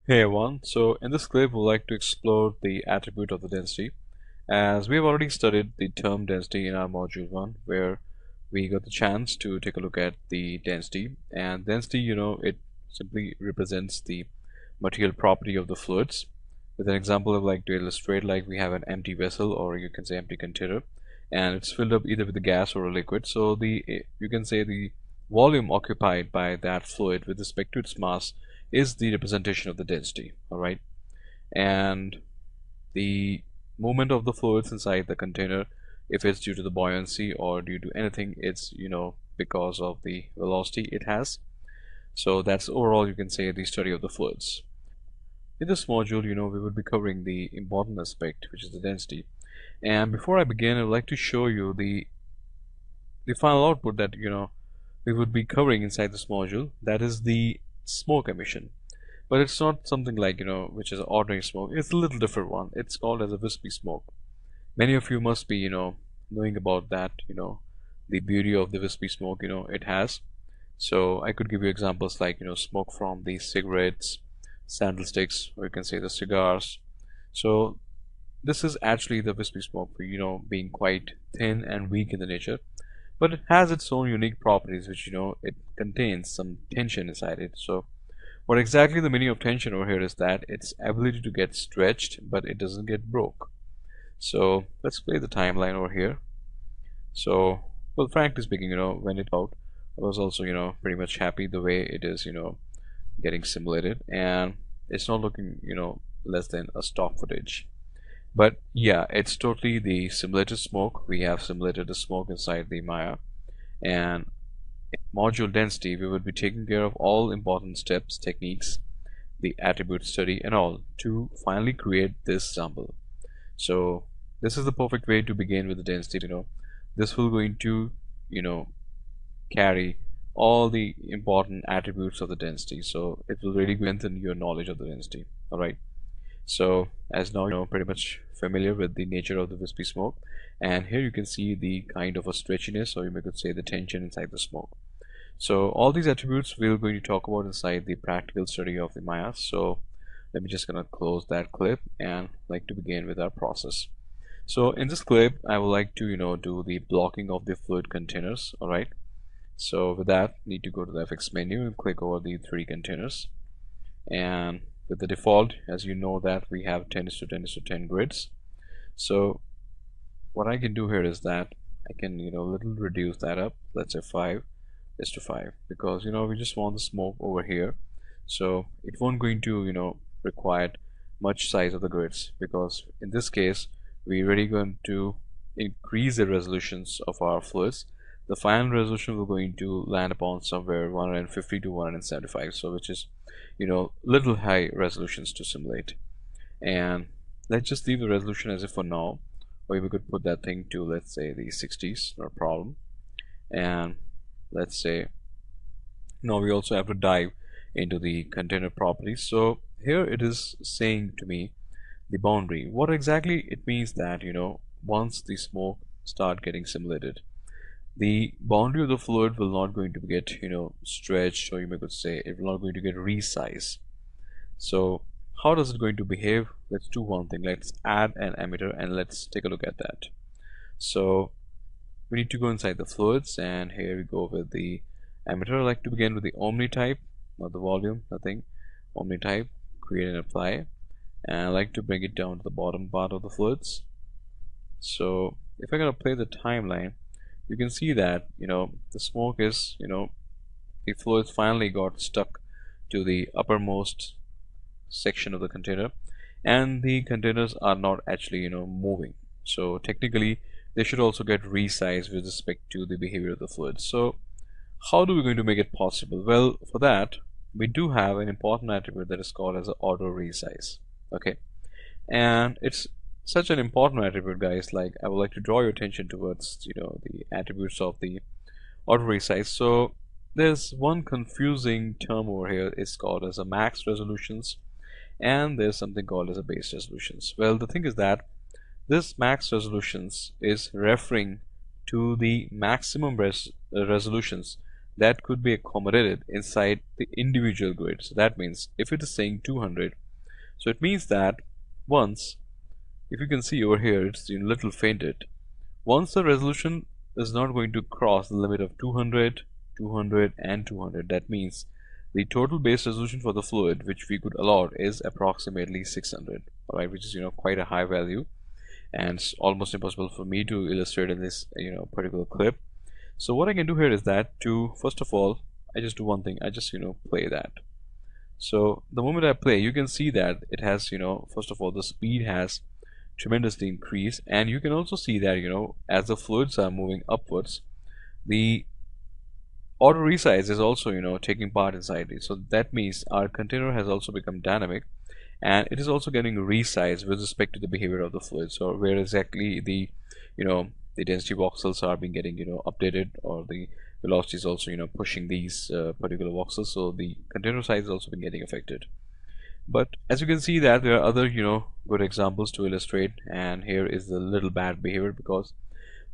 Hey everyone, so in this clip we'd like to explore the attribute of the density. As we have already studied the term density in our module 1, where we got the chance to take a look at the density. And density, it simply represents the material property of the fluids. With an example I'd like to illustrate, like we have an empty vessel, or you can say empty container, and it's filled up either with a gas or a liquid. So you can say the volume occupied by that fluid with respect to its mass is the representation of the density. All right, and the movement of the fluids inside the container, if it's due to the buoyancy or due to anything, it's because of the velocity it has. So that's overall, you can say, the study of the fluids. In this module, we would be covering the important aspect, which is the density. And before I begin, I'd like to show you the final output that we would be covering inside this module. That is the smoke emission. But it's not something like which is ordinary smoke. It's a little different one. It's called as a wispy smoke. Many of you must be knowing about that, the beauty of the wispy smoke it has. So I could give you examples like smoke from the cigarettes, sandal sticks, or you can say the cigars. So this is actually the wispy smoke, being quite thin and weak in the nature, but it has its own unique properties, which it contains some tension inside it. So what exactly the meaning of tension over here is that its ability to get stretched, but it doesn't get broke. So let's play the timeline over here. So, well, frankly speaking, when it out, I was also pretty much happy the way it is getting simulated, and it's not looking less than a stock footage. But yeah, it's totally the simulated smoke. We have simulated the smoke inside the Maya, and in module density we would be taking care of all important steps, techniques, the attribute study and all to finally create this sample. So this is the perfect way to begin with the density. This will going to carry all the important attributes of the density, so it will really strengthen your knowledge of the density. All right, so as now pretty much familiar with the nature of the wispy smoke, and here you can see the kind of a stretchiness, or you may could say the tension inside the smoke. So all these attributes we're going to talk about inside the practical study of the Maya. So let me just gonna close that clip and like to begin with our process. So in this clip I would like to do the blocking of the fluid containers. All right, so with that, need to go to the FX menu and click over the 3 containers, and with the default, as you know, that we have 10:10:10 grids. So what I can do here is that I can little reduce that up, let's say 5:5, because we just want the smoke over here, so it won't going to require much size of the grids, because in this case we're really going to increase the resolutions of our fluids. The final resolution will going to land upon somewhere 150 to 175, so which is little high resolutions to simulate. And let's just leave the resolution as if for now, or we could put that thing to, let's say, the 60s, no problem. And let's say now we also have to dive into the container properties. So here it is saying to me the boundary. What exactly it means that once the smoke start getting simulated, the boundary of the fluid will not going to get stretched, or you may could say it will not going to get resized. So how does it going to behave? Let's do one thing. Let's add an emitter and let's take a look at that. So we need to go inside the fluids, and here we go with the emitter. I like to begin with the Omni type, not the volume, nothing. Omni type, create and apply, and I like to bring it down to the bottom part of the fluids. So if I'm gonna play the timeline, you can see that the smoke is the fluids finally got stuck to the uppermost section of the container, and the containers are not actually moving. So technically they should also get resized with respect to the behavior of the fluid. So how do we going to make it possible? Well, for that we do have an important attribute that is called as an auto resize. Okay, and it's such an important attribute, guys. Like, I would like to draw your attention towards the attributes of the auto resize. So there's one confusing term over here. It's called as a max resolutions, and there's something called as a base resolutions. Well, the thing is that this max resolutions is referring to the maximum resolutions that could be accommodated inside the individual grid. So that means if it is saying 200, so it means that once, if you can see over here, it's a little fainted. Once the resolution is not going to cross the limit of 200, 200 and 200, that means the total base resolution for the fluid which we could allot is approximately 600, alright, which is quite a high value, and it's almost impossible for me to illustrate in this particular clip. So what I can do here is that to first of all I just do one thing, I just play that. So the moment I play, you can see that it has first of all the speed has tremendously increased, and you can also see that as the fluids are moving upwards, the auto resize is also taking part inside it. So that means our container has also become dynamic, and it is also getting resized with respect to the behavior of the fluid. So where exactly the the density voxels are being getting updated, or the velocity is also pushing these particular voxels, so the container size is also been getting affected. But as you can see that there are other good examples to illustrate, and here is the little bad behavior because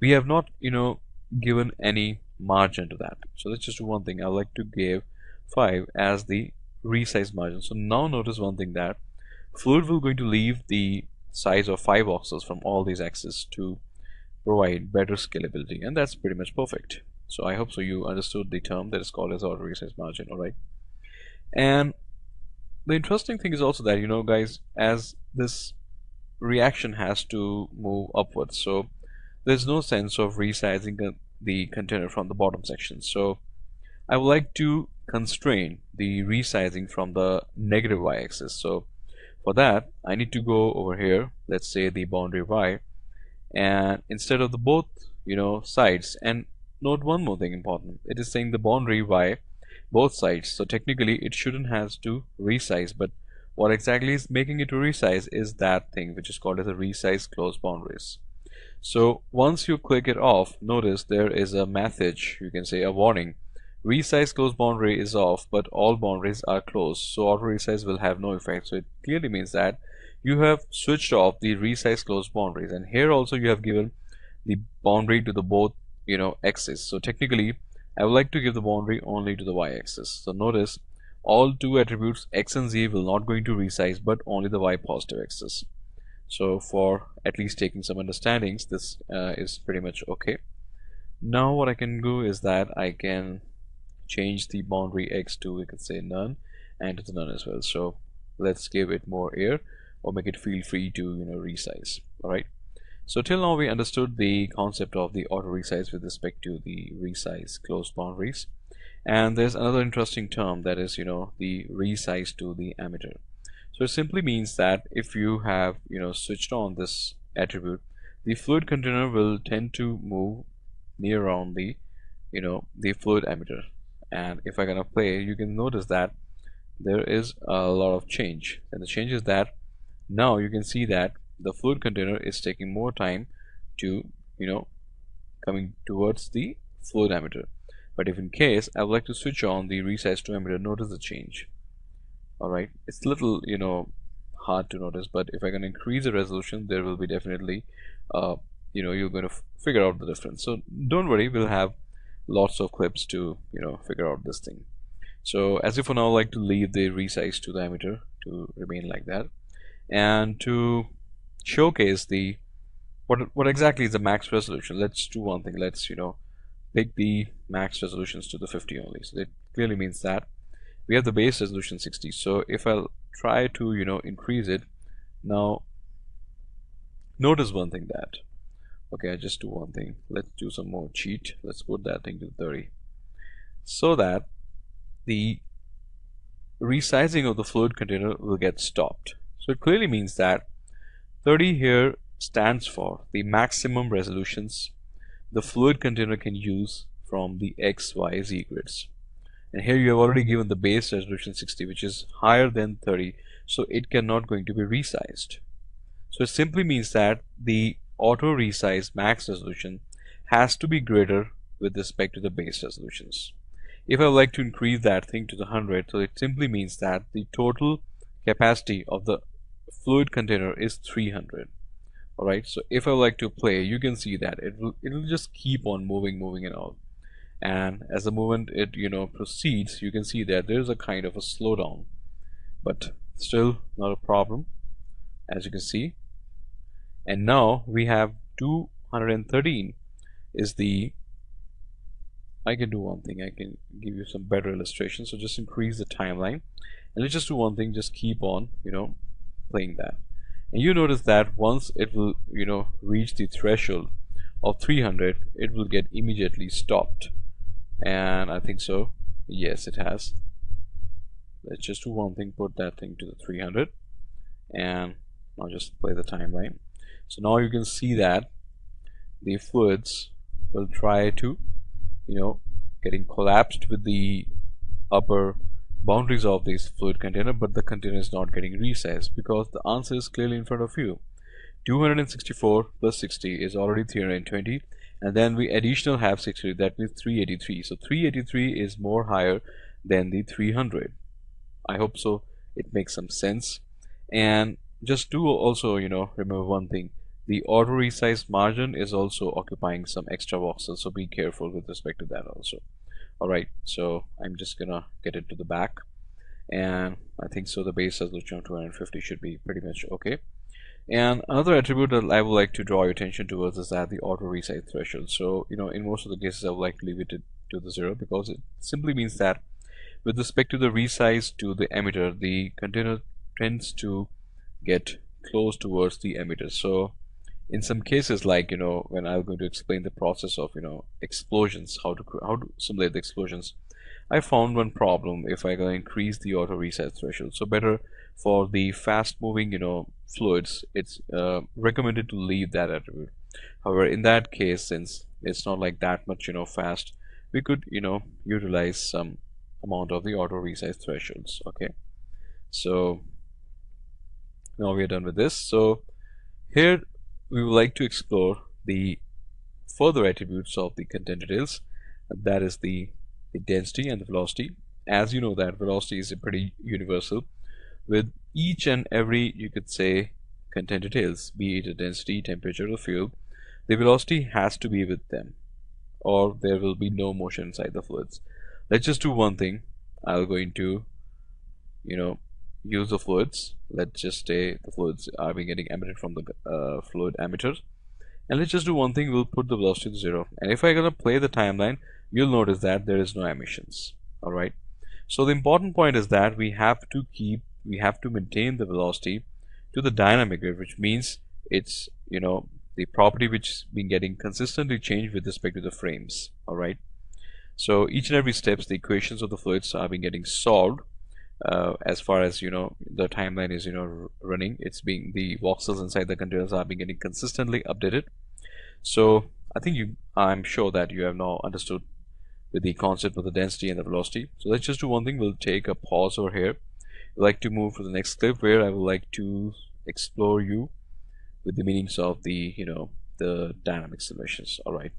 we have not given any margin to that. So let's just do one thing. I like to give 5 as the resize margin. So now notice one thing, that fluid will going to leave the size of 5 voxels from all these axes to provide better scalability, and that's pretty much perfect. So I hope so you understood the term that is called as auto resize margin. Alright, and the interesting thing is also that guys, as this reaction has to move upwards, so there's no sense of resizing the container from the bottom section. So I would like to constrain the resizing from the negative y-axis. So for that I need to go over here, let's say the boundary y, and instead of the both sides, and note one more thing important, it is saying the boundary y both sides, so technically it shouldn't have to resize, but what exactly is making it to resize is that thing which is called as a resize closed boundaries. So once you click it off, notice there is a message, you can say a warning, resize closed boundary is off but all boundaries are closed, so auto resize will have no effect. So it clearly means that you have switched off the resize closed boundaries, and here also you have given the boundary to the both axes. So technically I would like to give the boundary only to the y-axis. So notice all two attributes x and z will not going to resize, but only the y positive axis. So for at least taking some understandings, this is pretty much okay. Now what I can do is that I can change the boundary x to, we could say, none, and to the none as well. So let's give it more air, or make it feel free to resize. Alright, so till now we understood the concept of the auto resize with respect to the resize closed boundaries, and there's another interesting term, that is the resize to the emitter. So it simply means that if you have switched on this attribute, the fluid container will tend to move near around the the fluid emitter. And if I'm gonna play, you can notice that there is a lot of change, and the change is that now you can see that the fluid container is taking more time to coming towards the fluid emitter. But if in case I would like to switch on the resize to emitter, notice the change. Alright, it's a little hard to notice, but if I can increase the resolution, there will be definitely you're going to figure out the difference. So don't worry, we'll have lots of clips to figure out this thing. So as if for now, I like to leave the resize to the emitter to remain like that, and to showcase the what exactly is the max resolution, let's do one thing. Let's pick the max resolutions to the 50 only. So that clearly means that we have the base resolution 60. So if I'll try to increase it, now notice one thing, that okay, I just do one thing, let's do some more cheat, let's put that thing to 30, so that the resizing of the fluid container will get stopped. So it clearly means that 30 here stands for the maximum resolutions the fluid container can use from the X, Y, Z grids. And here you have already given the base resolution 60, which is higher than 30, so it cannot going to be resized. So it simply means that the auto resize max resolution has to be greater with respect to the base resolutions. If I would like to increase that thing to the 100, so it simply means that the total capacity of the fluid container is 300. Alright, so if I would like to play, you can see that it will just keep on moving and all. and as the movement it proceeds, you can see that there's a kind of a slowdown, but still not a problem, as you can see. And now we have 213 is the I can do one thing. I can give you some better illustration. So just increase the timeline, and let's just do one thing. Just keep on playing that, and you notice that once it will reach the threshold of 300, it will get immediately stopped. And I think so, yes, it has. Let's just do one thing, put that thing to the 300, and now just play the timeline. So now you can see that the fluids will try to getting collapsed with the upper boundaries of this fluid container, but the container is not getting resized because the answer is clearly in front of you. 264 plus 60 is already 320, and then we additional have 60, that means 383. So 383 is more higher than the 300. I hope so it makes some sense. And just do also remember one thing: the auto resize margin is also occupying some extra voxels, so be careful with respect to that also. Alright, so I'm just gonna get into the back, and I think so the base resolution of 250 should be pretty much okay. And another attribute that I would like to draw your attention towards is that the auto resize threshold. So in most of the cases I would like to leave it to the 0, because it simply means that with respect to the resize to the emitter, the container tends to get close towards the emitter. So in some cases, like when I'm going to explain the process of explosions, how to simulate the explosions, I found one problem if I can increase the auto resize threshold. So better for the fast moving fluids, it's recommended to leave that attribute. However, in that case, since it's not like that much fast, we could utilize some amount of the auto resize thresholds. Okay, so now we are done with this. So here we would like to explore the further attributes of the content details, that is the density and the velocity. As you know that velocity is a pretty universal with each and every, you could say, content details, be it a density, temperature, or fuel. The velocity has to be with them, or there will be no motion inside the fluids. Let's just do one thing. I'm going to use the fluids. Let's just say the fluids are being getting emitted from the fluid emitter, and let's just do one thing. We'll put the velocity to 0, and if I'm gonna play the timeline, you'll notice that there is no emissions. Alright, so the important point is that we have to maintain the velocity to the dynamic rate, which means it's the property which is being getting consistently changed with respect to the frames. Alright, so each and every steps, the equations of the fluids are being getting solved as far as the timeline is running. It's being, the voxels inside the containers are being getting consistently updated. So I think I'm sure that you have now understood with the concept of the density and the velocity. So let's just do one thing. We'll take a pause over here. I'd like to move to the next clip where I would like to explore you with the meanings of the the dynamic simulations. All right.